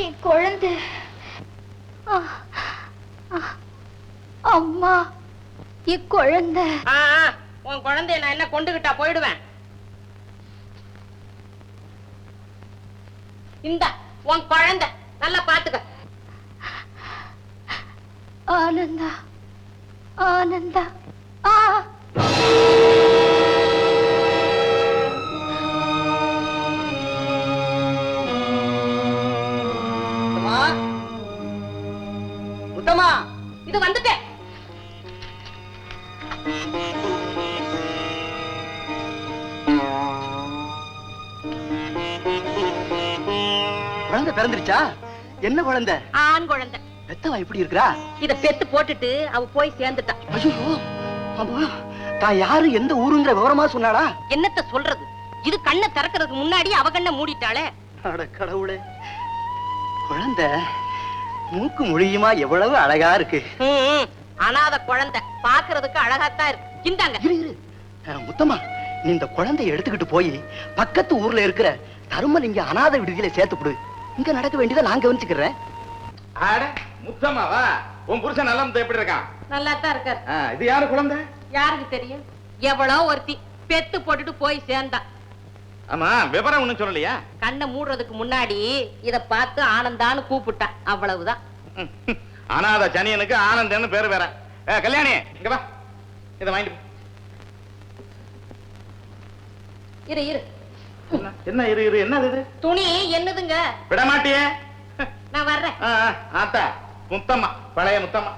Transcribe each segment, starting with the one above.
என் குழந்தை. அம்மா, என் குழந்தை. உன் குழந்தைய நான் என்ன கொண்டுகிட்டா போயிடுவேன். இந்த உன் குழந்தை நல்லா பாத்துக்க. ஆனந்தா, ஆனந்தா. முத்தம்மா, இது வந்துட்டேன். குழந்தை பிறந்துருச்சா? என்ன குழந்தை? ஆண் குழந்தை. பெத்தவா எப்படி இருக்கா? இத பெத்து போட்டுட்டு அவ போய் சேர்ந்துட்டா. ஐயோ, அம்மா, தான் யாரு எந்த ஊருங்கிற விவரமா சொன்னாடா? என்னத்த சொல்றது? இது கண்ணை திறக்கிறதுக்கு முன்னாடி அவ கண்ணை மூடிட்டாளே. அட கடவுளே, குழந்தை மூக்கு மொழியுமா எவ்வளவு அழகா இருக்கு. அனாத குழந்தை பாக்குறதுக்கு அழகாத்தான் இருக்கு. இந்தாங்க. முத்தம்மா, நீ இந்த குழந்தைய எடுத்துக்கிட்டு போய் பக்கத்து ஊர்ல இருக்கிற தருமலிங்க அனாத விடுதியில சேர்த்துப்படு. இங்க நடக்க வேண்டியதை நான் கவனிச்சுக்கிறேன். முத்தம்மாவா? உன் புருஷன் நல்லா எப்படி இருக்கான்? நல்லா தான் இருக்காரு. இது யாரு குழந்தை? யாருக்கு தெரியும்? எவ்வளோ ஒருத்தி பெத்து போட்டுட்டு போய் சேர்ந்தா. ஆமா, விவரம் ஒண்ணும் சொல்லலையா? கண்ணை மூடுறதுக்கு முன்னாடி இத பார்த்து ஆனந்தான்னு கூப்பிட்டா, அவ்வளவுதான். அனாத சனியனுக்கு ஆனந்தன்னு பேரு வேற. கல்யாணி, இங்க வா, இத வாங்கிட்டு. இரு இரு. என்ன இரு இரு? என்ன இது? துணி என்னதுங்க? விட மாட்டியே. நான் வர்றேன். ஆத்தா, முத்தம்மா, பழைய முத்தம்மா.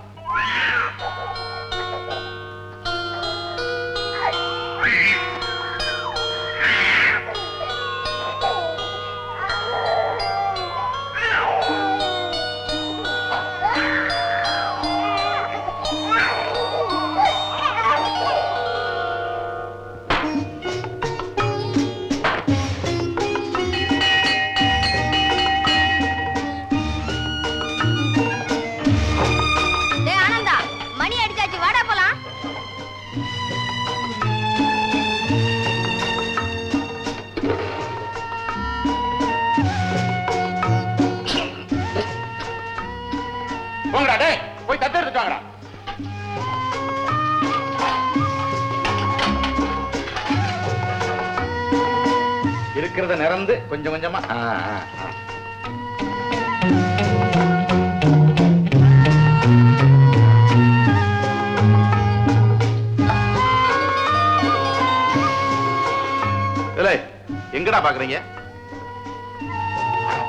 போய் தத்து எடுத்துட்டு வாங்கடா. இருக்கிறத நிறந்து கொஞ்சம் கொஞ்சமா. எங்கடா பாக்குறீங்க?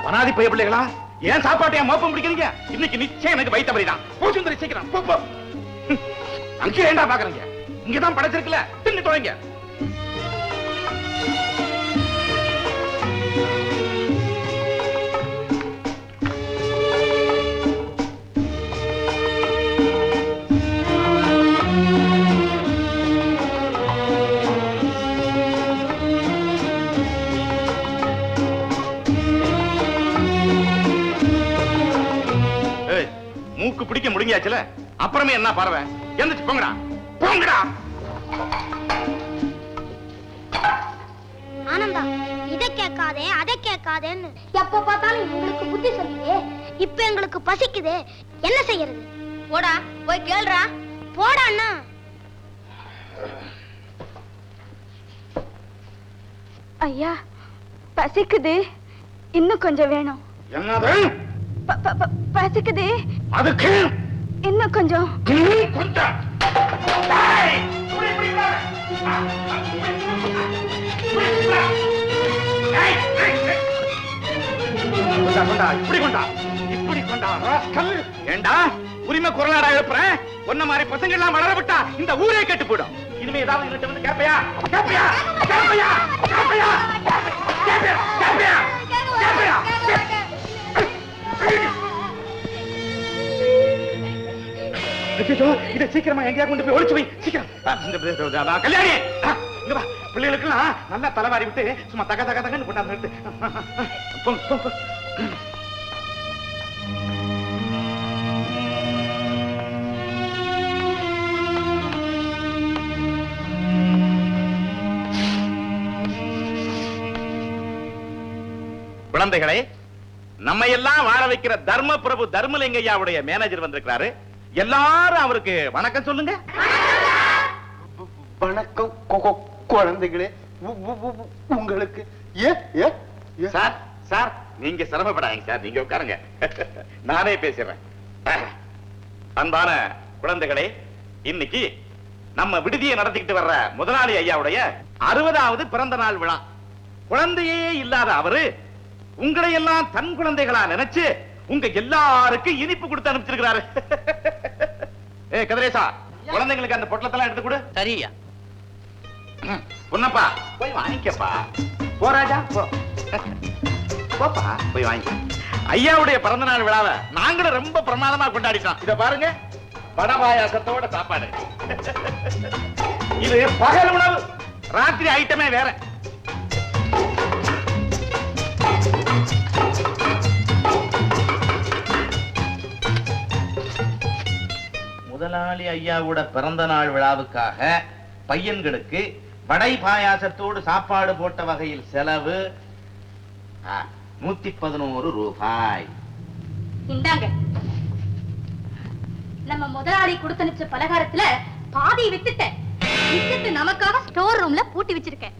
அனாதி பைய பிள்ளைகளா, ஏன் சாப்பாட்டையா மோப்பம் பிடிக்கிறீங்க? இன்னைக்கு நிச்சயம் எனக்கு வைத்த வரிதான். போசுந்தரி சீக்கிரம் போ. அங்கே ஏண்டா பாக்குறீங்க? இங்கதான் படைச்சிருக்கல, தின்னு தொலைங்க. மூக்கு பிடிக்க முடிஞ்சாச்சுல, அப்புறமே என்ன பறவை? எந்திரிச்சு போங்கடா, போங்கடா. ஆனந்தா, இதை கேட்காதே அதை கேட்காதேன்னு எப்ப பார்த்தாலும் உங்களுக்கு புத்தி சொல்லியே. இப்ப எங்களுக்கு பசிக்குதே, என்ன செய்யறது? போடா, போய் கேளுடா. போடா அண்ணா. ஐயா, பசிக்குது, இன்னும் கொஞ்சம் வேணும். என்னது? பசிக்குது, அதுக்கு இன்னும் கொஞ்சம். கொஞ்சம் இப்படி கொண்டா, இப்படி கொண்டா. ஏண்டா உரிமை குரலாடா எழுப்புறேன்? ஒன்ன மாதிரி பசங்க எல்லாம் வளர விட்டா இந்த ஊரே கெட்டு போயிடும். இனிமே ஏதாவது என்கிட்ட வந்து கேப்பையா? கேப்பையா? கேப்பையா? கேப்பையா? கேப்பையா? கேப்பையா? கேப்பையா? இதை சீக்கிரமா எங்கேயா கொண்டு போய் ஒளிச்சு வை, சீக்கிரம். கல்யாணி, இங்க வா. பிள்ளைகளுக்கெல்லாம் நல்லா தலைவாரி விட்டு சும்மா தக தக தகன்னு கொண்டாந்து எடுத்து. குழந்தைகளை, நம்ம எல்லாம் வாழ வைக்கிற தர்ம பிரபு தர்மலிங்கையாவுடைய மேனேஜர் வந்திருக்கிறாரு. எல்லாரும் அவருக்கு வணக்கம் சொல்லுங்க. வணக்கம் குழந்தைகளே. உங்களுக்கு சார் சார் நீங்க சிரமப்படாதீங்க சார், நீங்க உட்காருங்க. நானே பேசுறேன். அன்பான குழந்தைகளே, இன்னைக்கு நம்ம விடுதியை நடத்திக்கிட்டு வர்ற முதலாளி ஐயாவுடைய 60வது பிறந்த நாள் விழா. குழந்தையே இல்லாத அவரு உங்களை எல்லாம் தன் குழந்தைகளா நினைச்சு உங்க எல்லாருக்கும் இனிப்பு கொடுத்து அனுப்பிச்சிருக்கிறாரு. ஏ கதிரேசா, குழந்தைங்களுக்கு அந்த பொட்டலத்தெல்லாம் எடுத்து கொடு. சரியா பொன்னப்பா போய் வாங்கிக்கப்பா. போராஜா போ, போப்பா போய் வாங்கி. ஐயாவுடைய பிறந்த நாள் விழாவை நாங்களும் ரொம்ப பிரமாதமா கொண்டாடிட்டோம். இத பாருங்க, வடபாயாசத்தோட சாப்பாடு. இது பகல் உணவு, ராத்திரி ஐட்டமே வேற. முதலாளி ஐயாவோட பிறந்த நாள் விழாவுக்காக பையன்களுக்கு வடை பாயாசத்தோடு சாப்பாடு போட்ட வகையில் செலவு 111 ரூபாய். இந்தாங்க. நம்ம முதலாளி கொடுத்தனுச்ச பலகாரத்துல பாதி வித்துட்டேன். வித்துட்டு நமக்காக ஸ்டோர் ரூம்ல பூட்டி வச்சிருக்கேன்.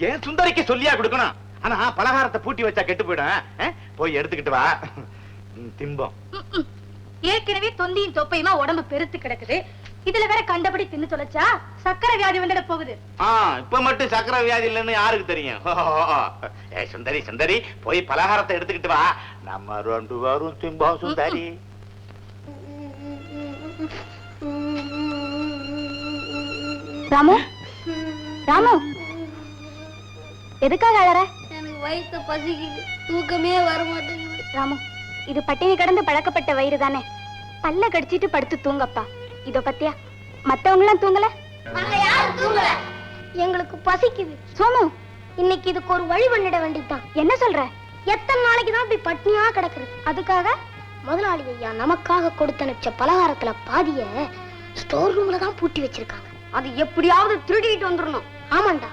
ஏன் சுந்தரிக்கு சொல்லியா கொடுக்கணும்? ஆனா பலகாரத்தை பூட்டி வச்சா கெட்டு போயிடும். போய் எடுத்துக்கிட்டு வா, திம்பம். ஏற்கனவே தொந்தியும் தொப்பையுமா உடம்பு பெருத்து கிடக்குது. இதுல வேற கண்டபடி தின்னு தொலைச்சா சக்கரை வியாதி வந்துட போகுது. இப்ப மட்டும் சக்கரை வியாதி இல்லைன்னு யாருக்கு தெரியும்? சுந்தரி சுந்தரி போய் பலகாரத்தை எடுத்துக்கிட்டு வா, நம்ம 2 பேரும் திம்பம். சுந்தரி ராமு, ராமு எதுக்காக அழற? எனக்கு வயிற்று பசிக்குது, தூக்கமே வர மாட்டேங்குது. ராமு, இது பட்டினி கடந்து பழக்கப்பட்ட வயிறு தானே, பல்ல கடிச்சிட்டு படுத்து தூங்கப்பா. இதோ பத்தியா, மத்தவங்க எல்லாம் தூங்கல, எங்களுக்கு பசிக்குது. சோமு, இன்னைக்கு இதுக்கு ஒரு வழி பண்ணிட வேண்டியதுதான். என்ன சொல்ற? எத்தனை நாளைக்கு தான் இப்படி பட்னியா கிடக்குறது? அதுக்காக முதலாளி ஐயா நமக்காக கொடுத்தனுச்ச பலகாரத்துல பாதிய ஸ்டோர் ரூம்ல தான் பூட்டி வச்சிருக்காங்க. அது எப்படியாவது திருடிட்டு வந்துடணும். ஆமாண்டா,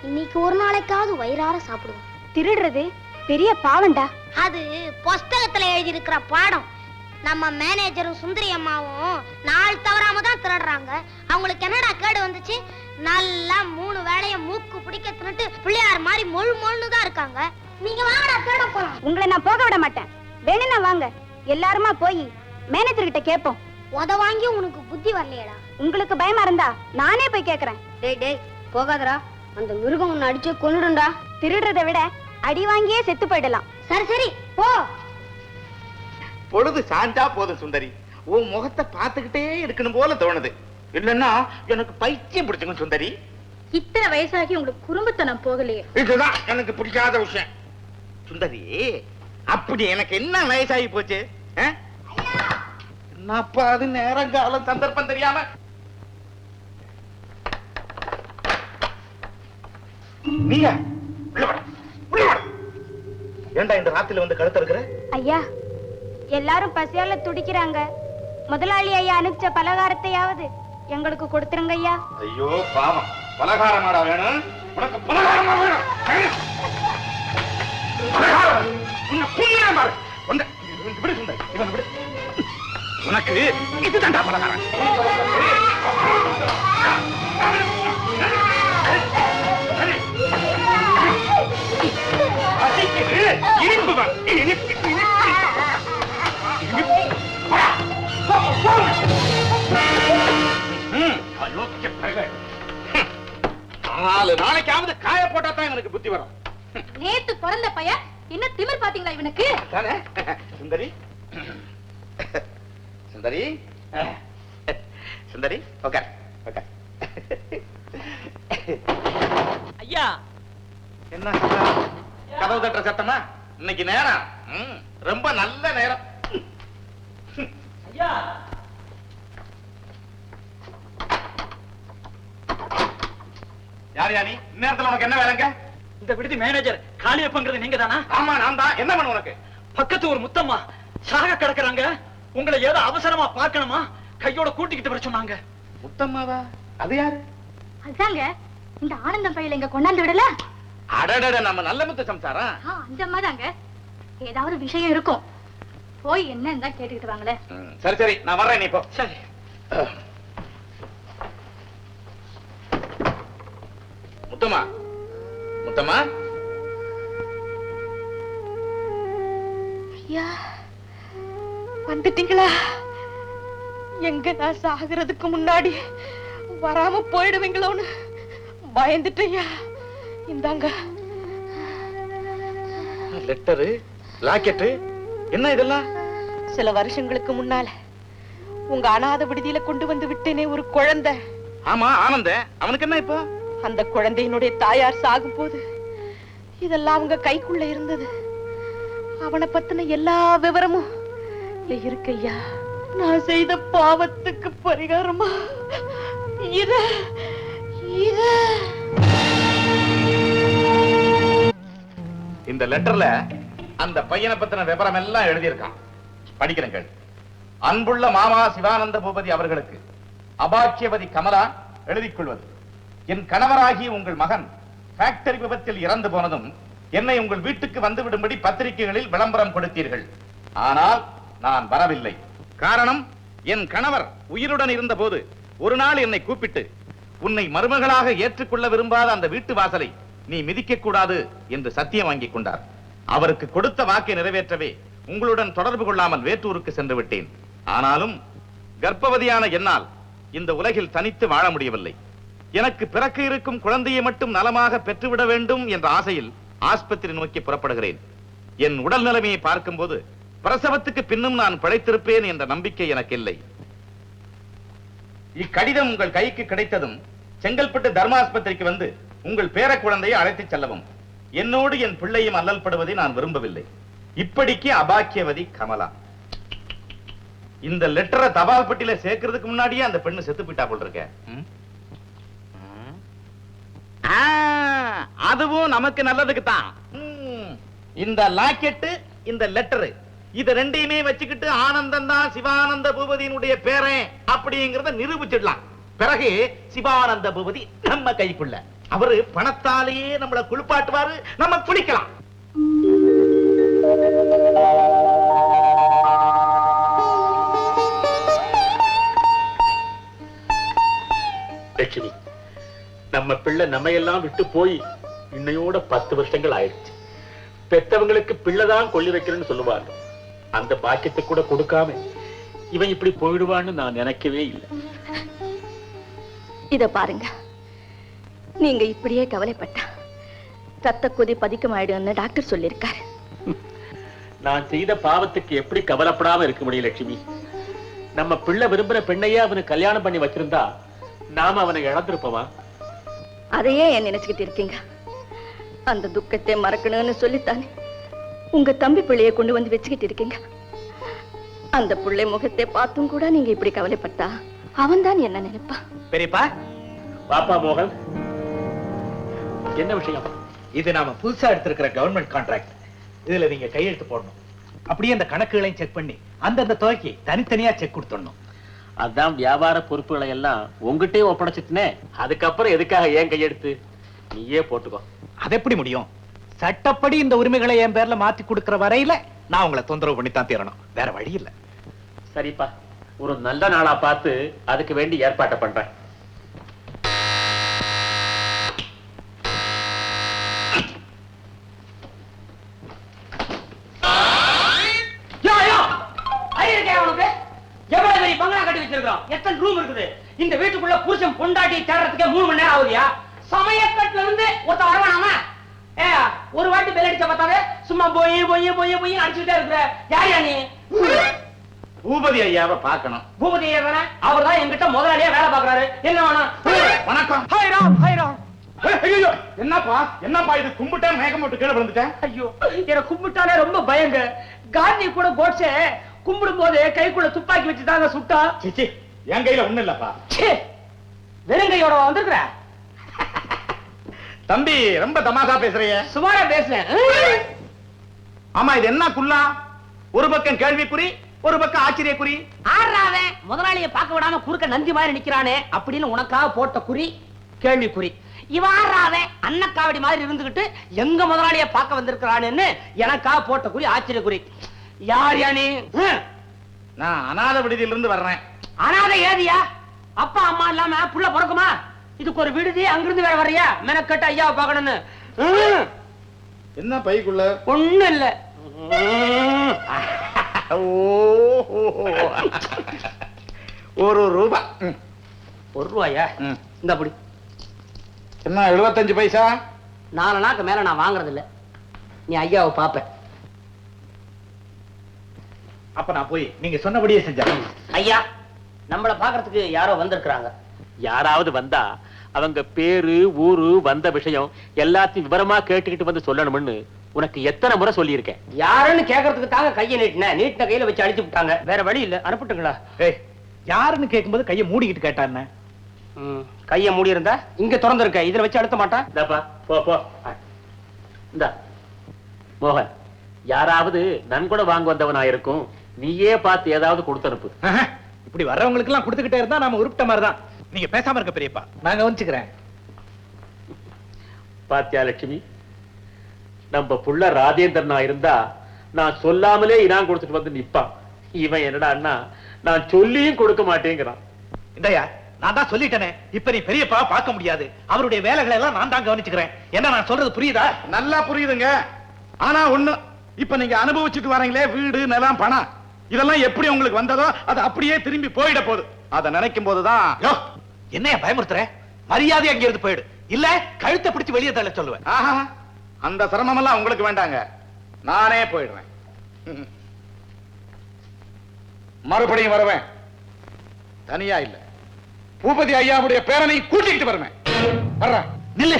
இன்னைக்கு ஒரு நாளைக்காவது வயிறார சாப்பிடுவோம். திருடுறது பெரிய பாவண்டா. அது புஸ்தகத்துல எழுதி இருக்கிற பாடம். நம்ம மேனேஜரும் சுந்தரி அம்மாவும் நாள் தவறாம தான் திருடுறாங்க. அவங்களுக்கு என்னடா கேடு வந்துச்சு? நல்லா 3 வேளைய மூக்கு பிடிக்க தின்னுட்டு பிள்ளையார் மாதிரி மொழு மொழுன்னு தான் இருக்காங்க. நீங்க வாங்கடா, தேட போலாம். உங்களை நான் போக விட மாட்டேன். வேணும்னா வாங்க, எல்லாருமா போய் மேனேஜர் கிட்ட கேட்போம். உத வாங்கி உனக்கு புத்தி வரலையடா. உங்களுக்கு பயமா இருந்தா நானே போய் கேக்குறேன். டேய் டேய் போகாதடா, அந்த மிருகம் உன்னை அடிச்சு கொன்னுடும்டா. திருடுறதை விட அடி வாங்கியே செத்து போயிடலாம். சரி சரி போ. பொழுது சாஞ்சா போதும் சுந்தரி, உன் முகத்தை பார்த்துக்கிட்டே இருக்கணும் போல தோணுது. இல்லன்னா எனக்கு பைத்தியம் பிடிச்சுங்க சுந்தரி. இத்தனை வயசாகி உங்களுக்கு குறும்புத்தனம் போகலையே, இதுதான் எனக்கு பிடிக்காத விஷயம். சுந்தரி, அப்படி எனக்கு என்ன வயசாகி போச்சு? என்னப்பா அது நேரங்காலம் சந்தர்ப்பம் தெரியாம. நீயா ஏண்டா இந்த ராத்திரில வந்து கழுத்த இருக்கிற? ஐயா, எல்லாரும் பசியால துடிக்கிறாங்க. முதலாளி ஐயா அனுப்பிச்ச பலகாரத்தையாவது எங்களுக்கு கொடுத்துருங்க ஐயா. ஐயோ பாவம், பலகாரமாடா வேணும் உனக்கு? பலகாரமா வேணும்? பலகாரம் உன்னை புண்ணியா பாரு. விடு சுந்தரி, இவன் விடு. உனக்கு இது தாண்டா பலகாரம். இனிப்பு தான், இனிப்பு அயோக்கிய பயல். 4 நாளைக்காவது காய போட்டா தான் எனக்கு புத்தி வரும். நேத்து பிறந்த பையன் என்ன திமிர் பாத்தீங்களா இவனுக்கு? சுந்தரி சுந்தரி சுந்தரி ஓகே ஓகே. ஐயா, என்ன கதவு தட்டுற சத்தமா? இன்னைக்கு நேரம் ரொம்ப நல்ல நேரம். ஐயா, யார் யானி? இந்நேரத்துல உனக்கு என்ன வேலைங்க? இந்த விடுதி மேனேஜர் காளியப்பங்கிறது நீங்க தானா? ஆமா நான் தான். என்ன பண்ண உனக்கு? பக்கத்து ஒரு முத்தம்மா சாக கிடக்குறாங்க, உங்களை ஏதோ அவசரமா பார்க்கணுமா, கையோட கூட்டிக்கிட்டு வர சொன்னாங்க. முத்தம்மாவா? அது யாரு? அதாங்க இந்த ஆனந்தம் பையில இங்க கொண்டாந்து விடல. அடடட, நம்ம நல்ல முத்து சம்சாரம். அந்த அம்மா தாங்க. ஏதாவது விஷயம் இருக்கும். போய் என்ன கேட்டுக்கிட்டு வாங்களே. சரி சரி, நான் வர்றேன், நீ போ. சரி. முத்தம்மா, முத்தம்மா. ஐயா, வந்துட்டீங்களா? எங்க நான் சாகிறதுக்கு முன்னாடி வராம போயிடுவீங்களோன்னு பயந்துட்டேயா. இந்தாங்க லெட்டரு, லாக்கெட்டு, என்ன இதெல்லாம்? சில வருஷங்களுக்கு முன்னால உங்க அனாதை விடுதியில கொண்டு வந்து விட்டேனே ஒரு குழந்தை. ஆமா, ஆனந்த. அவனுக்கு என்ன இப்போ? அந்த குழந்தையினுடைய தாயார் சாகும் போது இதெல்லாம் அவங்க கைக்குள்ள இருந்தது. அவனை பத்தின எல்லா விவரமும் இருக்கையா. நான் செய்த பாவத்துக்கு பரிகாரமா இத இந்த லெட்டர்ல அந்த பையனை பத்தின விவரம் எல்லாம் எழுதியிருக்கான். படிக்கிறேன் கேள். அன்புள்ள மாமா சிவானந்த பூபதி அவர்களுக்கு அபாக்கியவதி கமலா எழுதிக் கொள்வது. என் கணவராகிய உங்கள் மகன் ஃபேக்டரி விபத்தில் இறந்து போனதும் என்னை உங்கள் வீட்டுக்கு வந்து விடும்படி பத்திரிகைகளில் விளம்பரம் கொடுத்தீர்கள். ஆனால் நான் வரவில்லை. காரணம், என் கணவர் உயிருடன் இருந்த போது ஒரு நாள் என்னை கூப்பிட்டு, உன்னை மருமகளாக ஏற்றுக்கொள்ள விரும்பாத அந்த வீட்டு வாசலை நீ மிதிக்க கூடாது என்று சத்தியம் வாங்கிக் கொண்டார். அவருக்கு கொடுத்த வாக்கை நிறைவேற்றவே உங்களுடன் தொடர்பு கொள்ளாமல் வேற்றூருக்கு சென்று விட்டேன். ஆனாலும் கர்ப்பவதியான என்னால் இந்த உலகில் தனித்து வாழ முடியவில்லை. எனக்கு பிறக்க இருக்கும் குழந்தையை மட்டும் நலமாக பெற்றுவிட வேண்டும் என்ற ஆசையில் ஆஸ்பத்திரி நோக்கி புறப்படுகிறேன். என் உடல் நிலைமையை பார்க்கும்போது பிரசவத்துக்கு பின்னும் நான் பிழைத்திருப்பேன் என்ற நம்பிக்கை எனக்கு இல்லை. இக்கடிதம் உங்கள் கைக்கு கிடைத்ததும் செங்கல்பட்டு தர்மாஸ்பத்திரிக்கு வந்து உங்கள் பேர குழந்தையை அழைத்துச் செல்லவும். என்னோடு என் பிள்ளையும் அல்லல்படுவதை நான் விரும்பவில்லை. இப்படிக்கு அபாக்கியவதி கமலா. இந்த லெட்டரை தபால் பெட்டியில சேர்க்கிறதுக்கு முன்னாடியே அந்த பெண்ணு செத்து போயிட்டா போல் இருக்க. அதுவும் நமக்கு நல்லதுக்கு தான். இந்த லாக்கெட்டு, இந்த லெட்டரு, இத ரெண்டையுமே வச்சுக்கிட்டு ஆனந்தம் தான் சிவானந்த பூபதியினுடைய பேரன் அப்படிங்கறத நிரூபிச்சிடலாம். பிறகு சிவானந்த பூபதி நம்ம கைக்குள்ள. அவரு பணத்தாலேயே நம்மளை குளிப்பாட்டுவாரு, நம்ம குளிக்கலாம். லட்சுமி, நம்ம பிள்ளை நம்மையெல்லாம் விட்டு போய் இன்னையோட 10 வருஷங்கள் ஆயிடுச்சு. பெத்தவங்களுக்கு பிள்ளைதான் கொள்ளி வைக்கிறேன்னு சொல்லுவாங்க. அந்த பாக்கியத்தை கூட கொடுக்காம இவன் இப்படி போயிடுவான்னு நான் நினைக்கவே இல்லை. இத பாருங்க, நீங்க இப்படியே கவலைப்பட்டா ரத்த கொதி பதிக்கமாயிடும்னு டாக்டர் சொல்லியிருக்காரு. நான் செய்த பாவத்துக்கு எப்படி கவலைப்படாம இருக்க முடியும் லட்சுமி? நம்ம பிள்ளை விரும்புற பெண்ணையே அவனுக்கு கல்யாணம் பண்ணி வச்சிருந்தா நாம அவனை இழந்திருப்போமா? அதையே ஏன் நினைச்சுக்கிட்டு இருக்கீங்க? அந்த துக்கத்தை மறக்கணும்னு சொல்லித்தானே உங்க தம்பி பிள்ளைய கொண்டு வந்து வச்சுக்கிட்டு இருக்கீங்க. அந்த பிள்ளை முகத்தை பார்த்தும் கூட நீங்க இப்படி கவலைப்பட்டா அவன் தான் என்ன நினைப்பா? பெரியப்பா, பாப்பா மோகன், என்ன விஷயம்? இது நாம புதுசா எடுத்திருக்கிற கவர்மெண்ட் கான்ட்ராக்ட். இதுல நீங்க கையெழுத்து போடணும். அப்படியே அந்த கணக்குகளையும் செக் பண்ணி அந்தந்த தொகைக்கு தனித்தனியா செக் கொடுத்துடணும். அதான் வியாபார பொறுப்புகளை எல்லாம் உங்ககிட்டயே ஒப்படைச்சிட்டுனே. அதுக்கப்புறம் எதுக்காக ஏன் கையெடுத்து? நீயே போட்டுக்கோ. அது எப்படி முடியும்? சட்டப்படி இந்த உரிமைகளை என் பேர்ல மாத்தி கொடுக்கிற வரையில நான் உங்களை தொந்தரவு பண்ணித்தான் தீரணும். வேற வழி இல்ல. சரிப்பா, ஒரு நல்ல நாளா பார்த்து அதுக்கு வேண்டி ஏற்பாட்டை பண்றேன். எவ்வளவு பெரிய பங்களா கட்டி வச்சிருக்கோம், எத்தனை ரூம் இருக்குது? இந்த வீட்டுக்குள்ள புருஷன் பொண்டாட்டி தேடுறதுக்கே 3 மணி நேரம் ஆகுதியா? சமயக்கட்டுல இருந்து ஒருத்த வரவானாமா? ஒரு வாட்டி பெல் அடிச்ச பார்த்தாவே சும்மா போய் போய் போய் போய் அடிச்சுட்டே இருக்கிற. யாரையா நீ? பூபதி ஐயாவை பார்க்கணும். பூபதி ஐயா தானே? அவர் தான் என்கிட்ட முதலாளியா வேலை பாக்குறாரு. என்ன வேணும்? வணக்கம். Hi Ram, hi Ram. ஐயோ, என்னப்பா என்னப்பா இது? கும்பிட்டேன், மேகம் போட்டு கீழே விழுந்துட்டேன். ஐயோ, என்ன கும்பிட்டாலே ரொம்ப பயங்க. காந்தி கூட கோட்சே கும்பிடும் போது கைக்குள்ள துப்பாக்கி வச்சுதாங்க சுட்டா. சிச்சி, என் கையில ஒண்ணு இல்லப்பா. வெறுங்கையோட வந்திருக்கிற தம்பி, ரொம்ப தமாஷா பேசுறிய. சுமாரா பேசுறேன். ஆமா, இது என்ன குல்லா? ஒரு பக்கம் கேள்விக்குறி, ஒரு பக்கம் ஆச்சரியக்குறி. ஆறாவே முதலாளியை பார்க்க விடாம குறுக்க நந்தி மாதிரி நிக்கிறானே அப்படின்னு உனக்காக போட்ட குறி. கேள்விக்குறி. இவாராவே அன்னக்காவடி மாதிரி இருந்துகிட்டு எங்க முதலாளிய பார்க்க வந்திருக்கிறான்னு எனக்கா போட்ட குறி ஆச்சரிய. யார் யா நீ? நான் அநாத விடுதியில இருந்து வர்றேன். அநாத ஏதியா? அப்பா அம்மா இல்லாம புள்ள பிறக்குமா? இதுக்கு ஒரு விடுதி, அங்கிருந்து வேற வர்றியா? மெனக்கட்டு ஐயாவை பார்க்கணும்னு. என்ன பைக்குள்ள? ஒண்ணு இல்ல. ஒரு ரூபா. ஒரு ரூபாயா? இந்த அப்படி என்ன 75 பைசா? 4 நாக்கு மேல நான் வாங்குறது இல்ல. நீ ஐயாவை பாப்ப. அப்ப நான் போய் நீங்க சொன்னபடியே செஞ்சேன். ஐயா, நம்மள பாக்குறதுக்கு யாரோ வந்திருக்கிறாங்க. யாராவது வந்தா அவங்க பேரு, ஊரு, வந்த விஷயம் எல்லாத்தையும் விவரமா கேட்டுக்கிட்டு வந்து சொல்லணும்னு உனக்கு எத்தனை முறை சொல்லியிருக்கேன். யாருன்னு கேக்குறதுக்கு தாங்க கையை நீட்டின கையில வச்சு அடிச்சு விட்டாங்க. வேற வழி இல்ல, அனுப்பிட்டுங்களா? யாருன்னு கேட்கும்போது கையை மூடிக்கிட்டு கேட்டான்னு. கைய மூடி இருந்தா இங்க திறந்து இருக்க, இதுல வச்சு அழுத்த மாட்டான். இந்தா மோகன், யாராவது நன்கொடை வாங்க வந்தவனா இருக்கும், நீயே பார்த்து ஏதாவது கொடுத்து அனுப்பு. இப்படி வர்றவங்களுக்கு எல்லாம் கொடுத்துக்கிட்டே இருந்தா நாம உருப்பிட்ட மாதிரிதான். நீங்க பேசாம இருக்க பெரியப்பா, நான் கவனிச்சுக்கிறேன். பாத்தியா லட்சுமி, நம்ம புள்ள ராஜேந்திரனா இருந்தா நான் சொல்லாமலே இனாம் கொடுத்துட்டு வந்து நிப்பான். இவன் என்னடா அண்ணா நான் சொல்லியும் கொடுக்க மாட்டேங்கிறான். இந்தயா, நான் தான் சொல்லிட்டேனே, இப்ப நீ பெரியப்பா பார்க்க முடியாது. அவருடைய வேலைகளை எல்லாம் நான் தான் கவனிச்சுக்கிறேன். என்ன நான் சொல்றது புரியுதா? நல்லா புரியுதுங்க. ஆனா ஒண்ணு, இப்ப நீங்க அனுபவிச்சுட்டு வரீங்களே, வீடு, நிலம், பணம், இதெல்லாம் எப்படி உங்களுக்கு வந்ததோ அது அப்படியே திரும்பி போயிட போகுது. அதை நினைக்கும் போதுதான். என்னைய பயமுறுத்துற? மரியாதை அங்க இருந்து போயிடு, இல்ல கழுத்தை பிடிச்சு வெளியே தள்ள சொல்லுவேன். ஆஹா, அந்த சிரமம் எல்லாம் உங்களுக்கு வேண்டாங்க, நானே போயிடுறேன். மறுபடியும் வருவேன். தனியா இல்ல, பூபதி ஐயாவுடைய பேரனை கூட்டிக்கிட்டு வருவேன். வர்றேன். நில்லு.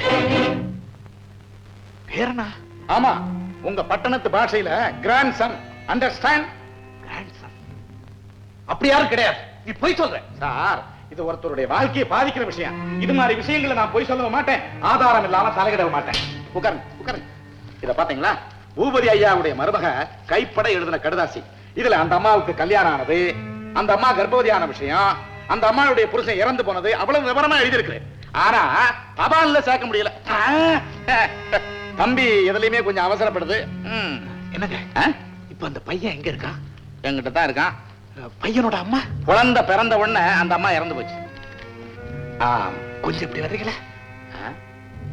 பேரனா? ஆமா, உங்க பட்டணத்து பாஷையில கிராண்ட் சன். அண்டர்ஸ்டாண்ட்? அப்படி யாரும் கிடையாது, நீ போய் சொல்ற. சார், இது ஒருத்தருடைய வாழ்க்கையை பாதிக்கிற விஷயம். இது மாதிரி விஷயங்களை நான் போய் சொல்ல மாட்டேன், ஆதாரம் இல்லாம தலையிட மாட்டேன். உட்காருங்க. இத பாத்தீங்களா, பூபதி ஐயாவுடைய மருமக கைப்பட எழுதின கடுதாசி. இதுல அந்த அம்மாவுக்கு கல்யாணம் ஆனது, அந்த அம்மா கர்ப்பவதியான விஷயம், அந்த அம்மாவுடைய புருஷன் இறந்து போனது, அவ்வளவு விவரமா எழுதியிருக்கு. ஆனா தபால்ல சேர்க்க முடியல. தம்பி எதுலயுமே கொஞ்சம் அவசரப்படுது. என்னங்க இப்ப அந்த பையன் எங்க இருக்கான்? என்கிட்ட தான் இருக்கான். பையனோட அம்மா குழந்தை பிறந்த உடனே அந்த அம்மா இறந்து போச்சு. கொஞ்சம் இப்படி வர்றீங்களா?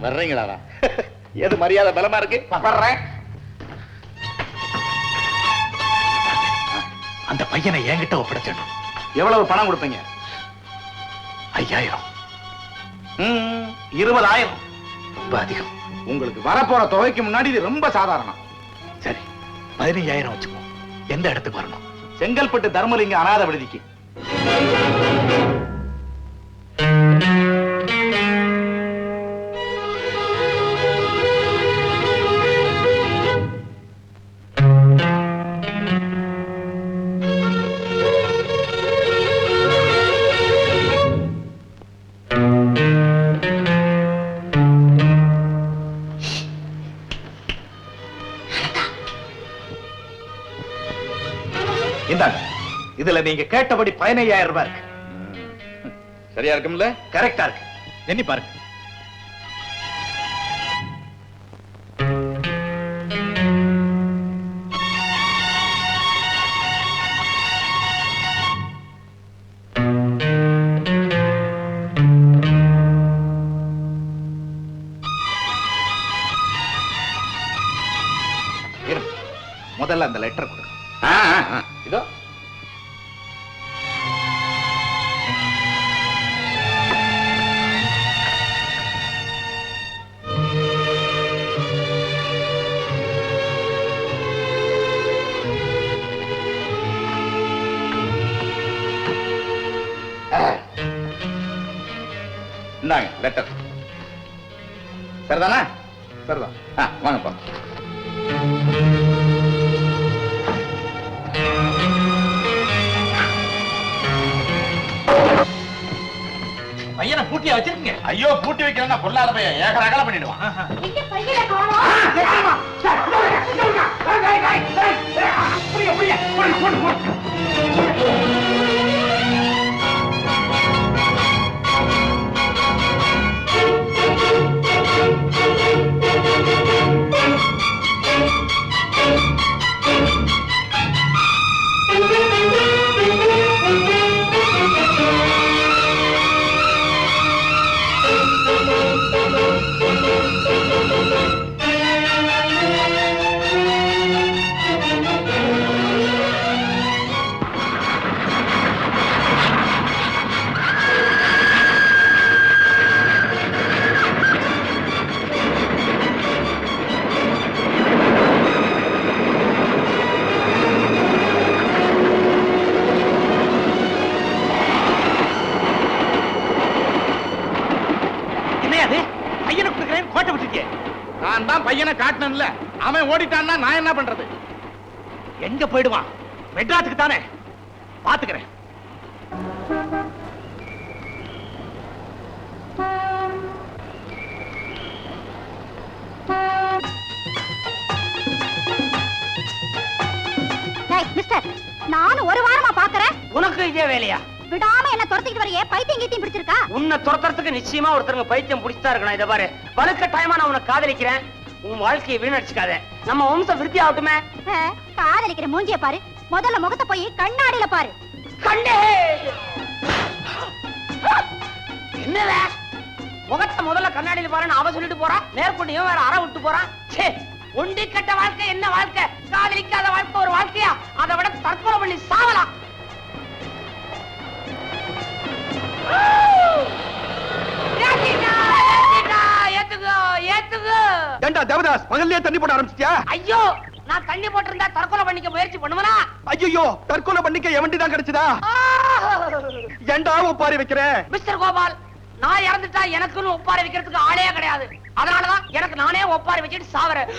வர்றீங்களா? எது மரியாதை பலமா இருக்கு? வர்றேன். அந்த பையனை என்கிட்ட ஒப்படைச்சிடணும். எவ்வளவு பணம் கொடுப்பீங்க? 5000. 20,000 ரொம்ப அதிகம். உங்களுக்கு வரப்போற தொகைக்கு முன்னாடி இது ரொம்ப சாதாரணம். சரி, 15,000 வச்சுப்போம். எந்த இடத்துக்கு வரணும்? செங்கல்பட்டு தர்மலிங்க அநாத விடுதிக்கு. இந்தாங்க, இதுல நீங்க கேட்டபடி 15,000 ரூபாய் இருக்கு. சரியா இருக்கும்ல? கரெக்டா இருக்கு. எண்ணி பாருங்க. முதல்ல அந்த லெட்டர் கொடுங்க. இதோ. இந்தாங்க லெட்டர். சரிதானா? சரிதான். வாங்கப்பா. பையனை பூட்டியா வச்சிருக்கீங்க? ஐயோ, பூட்டி வைக்கிறேன்னா பொல்லாத பையன் ஏகர அகல பண்ணிடுவான். அது பையனை கொடுக்குறேன்னு கோட்டை விட்டுருக்கேன். நான் தான் பையனை காட்டினேன்ல, அவன் ஓடிட்டான்னா நான் என்ன பண்றது? எங்க போயிடுவான்? மெட்ராஸுக்கு தானே, பாத்துக்கிறேன். மிஸ்டர், நானும் ஒரு வாரமா பாக்குறேன். உனக்கு இதே வேலையா? விடாம என்ன துரத்திக்கிட்டு வரையே, பைத்தியம் கீத்தியம் பிடிச்சிருக்கா? உன்னை துரத்துறதுக்கு நிச்சயமா ஒருத்தருங்க பைத்தியம் பிடிச்சதா இருக்கணும். இதை பாரு, வழுக்க டைமா நான் உன்னை காதலிக்கிறேன். உன் வாழ்க்கையை வீணடிச்சுக்காத. நம்ம வம்சம் விருத்தி ஆகட்டுமே. காதலிக்கிற மூஞ்சிய பாரு, முதல்ல முகத்தை போய் கண்ணாடியில பாரு. கண்டே என்னத முகத்தை முதல்ல கண்ணாடியில பாருன்னு அவ சொல்லிட்டு போறா. நேர்கொண்டியும் வேற அற விட்டு போறான். சே, ஒண்டி கட்ட வாழ்க்கை என்ன வாழ்க்கை? காதலிக்காத வாழ்க்கை ஒரு வாழ்க்கையா? அதை விட தற்கொலை பண்ணி சாவலாம். ஏண்டா தேவதாஸ், பகல்லே தண்ணி போட ஆரம்பிச்சியா? ஐயோ, நான் தண்ணி போட்டிருந்தா தற்கொலை பண்ணிக்க முயற்சி பண்ணுவனா? ஐயோ, தற்கொலை பண்ணிக்க எவண்டி தான் கிடைச்சதா? ஏண்டா ஒப்பாரி வைக்கிற? மிஸ்டர் கோபால், நான் இறந்துட்டா எனக்குன்னு ஒப்பாரி வைக்கிறதுக்கு ஆளே கிடையாது. அதனாலதான் எனக்கு நானே ஒப்பாரி வச்சுட்டு சாவறேன்.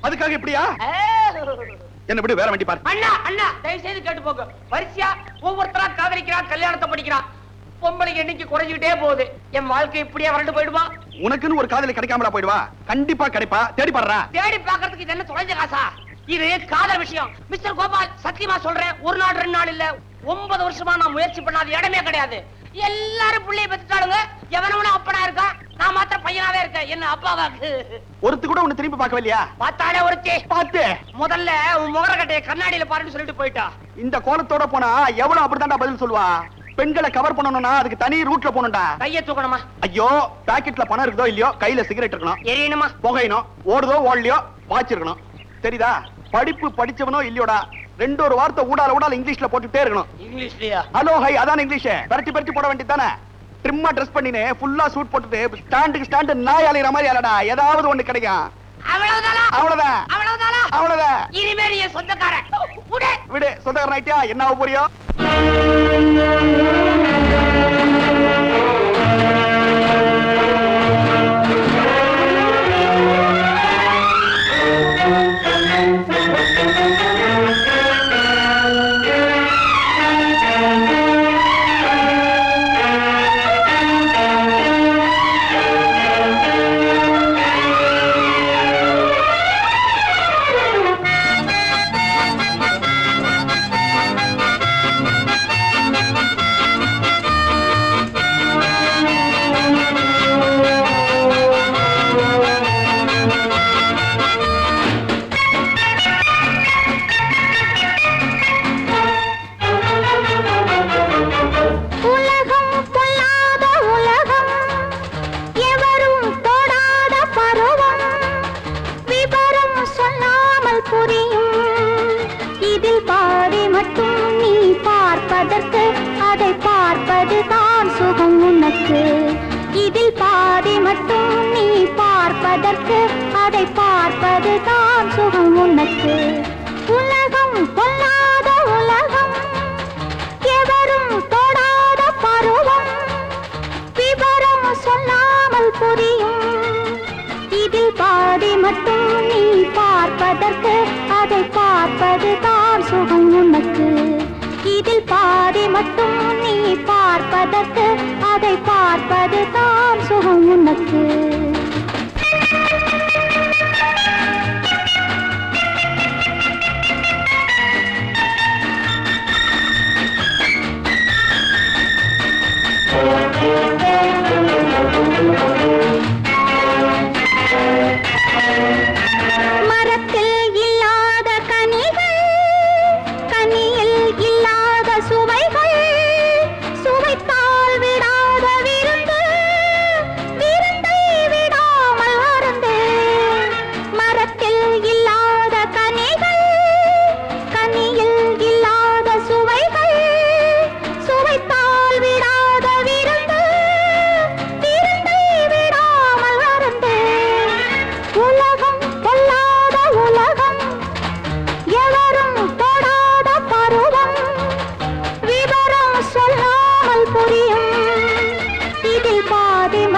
அதுக்காக இப்படியா? என்ன விடு, வேற வண்டி பாரு. அண்ணா அண்ணா, தயவு செய்து கேட்டு போங்க. வரிசையா ஒவ்வொருத்தரா காதலிக்கிறான், கல்யாணத்தை படிக்கிறான். பொம்பளைக்கு எண்ணிக்கை குறைஞ்சிட்டே போகுது. என் வாழ்க்கை இப்படியே வறண்டு போயிடுமா? உனக்குன்னு ஒரு காதலி கிடைக்காமலா போயிடுவா? கண்டிப்பா கிடைப்பா. தேடி பாடுறா. தேடி பாக்குறதுக்கு இது என்ன தொலைஞ்ச காசா? இது காதல் விஷயம். மிஸ்டர் கோபால், சத்தியமா சொல்றேன், ஒரு நாள் 2 நாள் இல்ல, 9 வருஷமா நான் முயற்சி பண்ணாத இடமே கிடையாது. எல்லாரும் புள்ளைய பெற்றுட்டாளுங்க. எவனவனும் அப்பனா இருக்கா, நான் மாத்திரம் பையனாவே இருக்கேன். என்ன அப்பாவாக்கு ஒருத்து கூட உன்னை திரும்பி பார்க்கவே இல்லையா? பார்த்தாலே ஒருத்தி பார்த்து முதல்ல உன் முகரக்கட்டைய கண்ணாடியில பாருன்னு சொல்லிட்டு போயிட்டா. இந்த கோலத்தோட போனா எவ்வளவு அப்படித்தான்டா பதில் சொல்லுவா? பெண்களை கவர் பண்ணணும்னா அதுக்கு தனி ரூட்ல போகணும்டா. கைய தூக்கணுமா? ஐயோ, பாக்கெட்ல பணம் இருக்குதோ இல்லையோ, கையில சிகரெட் இருக்கணும். எரியணுமா? புகையணும். ஓடுதோ ஓடலையோ வாட்ச் இருக்கணும். தெரியுதா? படிப்பு படிச்சவனோ இல்லையோடா, 2 வார்த்தை ஊடால இங்கிலீஷ்ல போட்டுட்டே இருக்கணும். இங்கிலீஷ்லயா? ஹலோ ஹை, அதான் இங்கிலீஷ். பரட்டி போட வேண்டியதானே? ட்ரிம்மா ட்ரெஸ் பண்ணினே ஃபுல்லா சூட் போட்டுட்டு ஸ்டாண்டுக்கு ஸ்டாண்டு நாய் அலையிற மாதிரி அலடா, ஏதாவது ஒண்ணு கிடைக்கும். அவ்வளவுதானா? அவ்வளவுதான். அவ்வளவுதானா? அவ்வளவுதான். இனிமே நீ சொந்தக்காரன். விடு, சொந்தக்காரன் ஆயிட்டியா? என்ன ஆக போறியோ?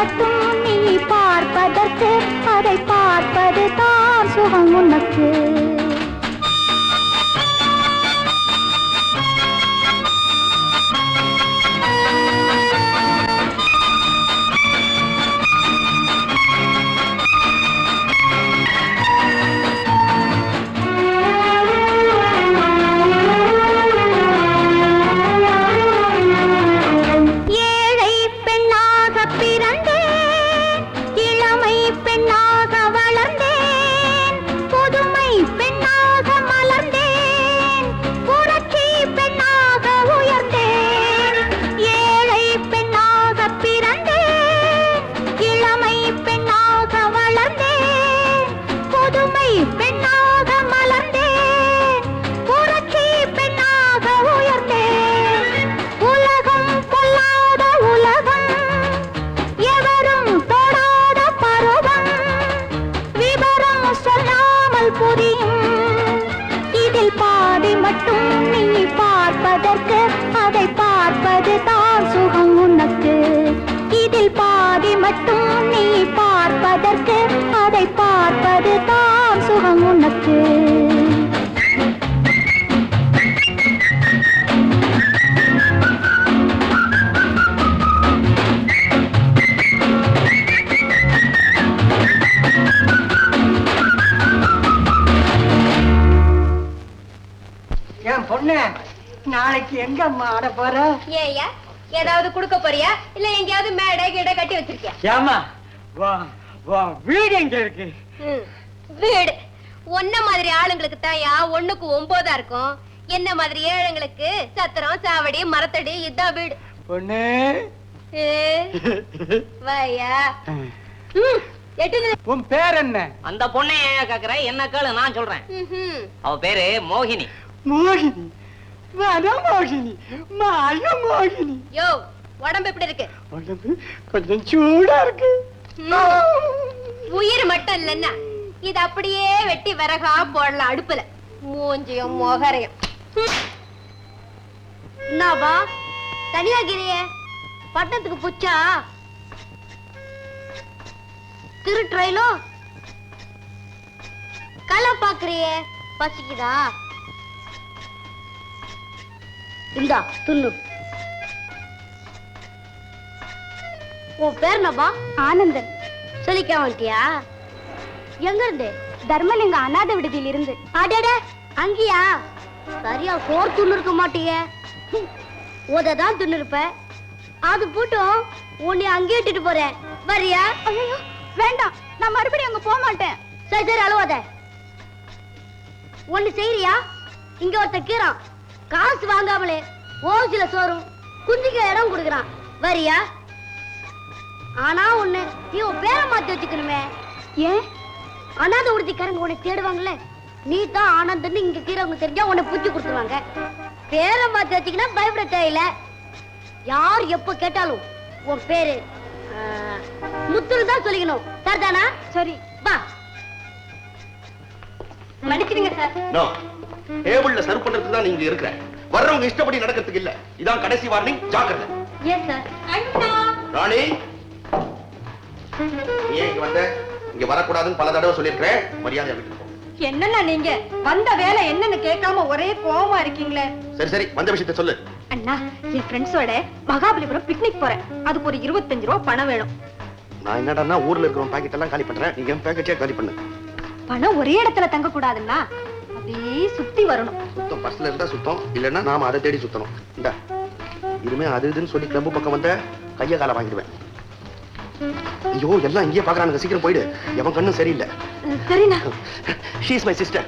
மட்டும் நீ பார்ப்பதற்கு அதை பார்ப்பது தான் சுகம் உனக்கு. அதை பார்ப்பது தான் சுகம் உனக்கு. இதில் பாதி மட்டும் நீ பார்ப்பதற்கு அதை பார்ப்பது தான் சுகம் உனக்கு. என் பொண்ணு நாளைக்கு எங்க அம்மா ஆட போற? ஏய்யா ஏதாவது குடுக்க போறியா இல்ல எங்கயாவது மேடை கிட கட்டி வச்சிருக்கியா? ஏமா வா வா வீடு எங்க இருக்கு? வீடு ஒன்ன மாதிரி ஆளுங்களுக்கு தாயா 1க்கு 9 இருக்கும். என்ன மாதிரி ஏழைங்களுக்கு சத்திரம் சாவடி மரத்தடி இதான் வீடு. பொண்ணு வாயா. உன் பேர் என்ன? அந்த பொண்ணை ஏன் கேக்குற? என்ன கேளு, நான் சொல்றேன். அவ பேரு மோகினி. மோகினி வட மோகினி மாய மோகினி. யோ உடம்பு எப்படி இருக்கு? உடம்பு கொஞ்சம் சூடா இருக்கு. உயிர் மட்டும் இல்லன்னா இது அப்படியே வெட்டி விறகா போடலாம் அடுப்புல. மூஞ்சியும் மொகரையும். என்னவா தனியாகிறியே? பட்டணத்துக்கு புச்சா திருட்டுறையிலோ களை பாக்குறியே, பசிக்குதா? இந்தா துண்ணு. உன் பேர் என்னப்பா? ஆனந்தன். சொல்லிக்க வந்துட்டியா? எங்க இருந்து? தர்மலிங்க அநாத விடுதியில் இருந்து. அடட அங்கயா? சரியா சோறு துண்ணு இருக்க மாட்டியே. உததான் துண்ணு இருப்ப. அது போட்டும் உன்னை அங்கே இட்டுட்டு போறேன். வரியா? ஐயோ வேண்டாம், நான் மறுபடியும் அங்க போக மாட்டேன். சரி சரி அழுவாத. ஒண்ணு செய்யறியா? இங்க ஒருத்த கீரான் காசு வாங்காமலே ஓசில சோறும் குஞ்சிக்க இடம் கொடுக்குறான். வரியா? ஆனா ஒண்ணு, நீ உன் பேரை மாத்தி வச்சுக்கணுமே. ஏன்? அனாதை உறுதிக்காரங்க உன்னை தேடுவாங்கல்ல, நீ தான் ஆனந்தன்னு இங்க கீரவங்க தெரிஞ்சா உன்னை புத்தி கொடுத்துருவாங்க. பேரை மாத்தி வச்சுக்கினா பயப்பட தேவையில்ல. யார் எப்ப கேட்டாலும் உன் பேரு முத்துன்னு தான் சொல்லிக்கணும். சரிதானா? சரி வா. மன்னிச்சிடுங்க சார். நோ, டேபிள்ல சர்வ் பண்றதுக்கு தான் நீங்க இருக்கிற. வர்றவங்க இஷ்டப்படி நடக்கிறதுக்கு இல்ல. இதான் கடைசி வார்னிங், ஜாக்கிரதை. Yes sir. அண்ணா ராணி, நீ இங்க வந்த? இங்க வரக்கூடாதுன்னு பல தடவை சொல்லிருக்கேன். மரியாதையா வீட்டுக்கு போ. என்னன்னா நீங்க வந்த வேலை என்னன்னு கேட்காம ஒரே கோவமா இருக்கீங்களே. சரி சரி, வந்த விஷயத்தை சொல்லு. அண்ணா, என் ஃப்ரெண்ட்ஸோட மகாபலிபுரம் பிக்னிக் போறேன். அதுக்கு ஒரு 25 ரூபாய் பணம் வேணும். நான் என்னடா ஊர்ல இருக்கிற பாக்கெட் எல்லாம் காலி பண்றேன், நீங்க என் பாக்கெட்டே காலி பண்ணு. பணம் ஒரே இடத்துல தங்க கூடாதுன்னா அப்படியே சுத்தி வரணும். சுத்தம் பஸ்ல இருந்தா சுத்தம், இல்லன்னா நாம அதை தேடி சுத்தணும். இந்த இனிமே அது இதுன்னு சொல்லி கிளம்பு பக்கம் வந்த கைய கால வாங்கிடுவேன். ஐயோ எல்லாம் இங்கேயே பாக்குறானுங்க, சீக்கிரம் போயிடு. எவன் கண்ணும் சரியில்லை. சரிண்ணா. She is my sister.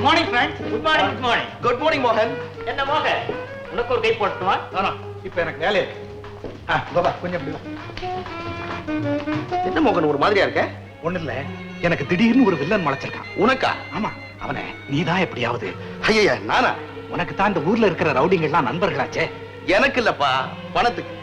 Morning friends. Good morning. Good morning. Good morning மோகன். என்ன மோகன், உனக்கு ஒரு கை போட்டுமா? இப்ப எனக்கு வேலை இருக்கு. பாபா கொஞ்சம் அப்படி வா. என்ன மோகன் ஒரு மாதிரியா இருக்க? ஒண்ணு இல்ல, எனக்கு திடீர்னு ஒரு வில்லன் முளைச்சிருக்கான். உனக்கா? ஆமா, அவனை நீதான் எப்படியாவது. ஐயா நானா? உனக்கு தான் இந்த ஊர்ல இருக்கிற ரவுடிங்க எல்லாம் நண்பர்களாச்சே. எனக்கு இல்லப்பா, பணத்துக்கு.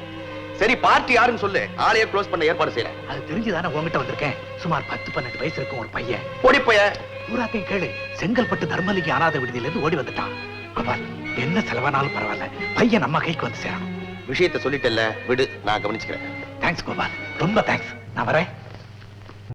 சரி பார்ட்டி யாருன்னு சொல்லு, ஆளையே க்ளோஸ் பண்ண ஏற்பாடு செய்யறேன். அது தெரிஞ்சுதானே உங்ககிட்ட வந்திருக்கேன். சுமார் 10-12 வயசு இருக்கும் ஒரு பையன். ஓடிப்போய பூராத்தையும் கேளு. செங்கல்பட்டு தர்மலிங்க அநாத விடுதியில இருந்து ஓடி வந்துட்டான். கோபால், என்ன செலவானாலும் பரவாயில்ல, பையன் நம்ம கைக்கு வந்து சேரணும். விஷயத்தை சொல்லிட்டல்ல, விடு, நான் கவனிச்சுக்கிறேன். தேங்க்ஸ் கோபால், ரொம்ப தேங்க்ஸ். நான் வரேன்.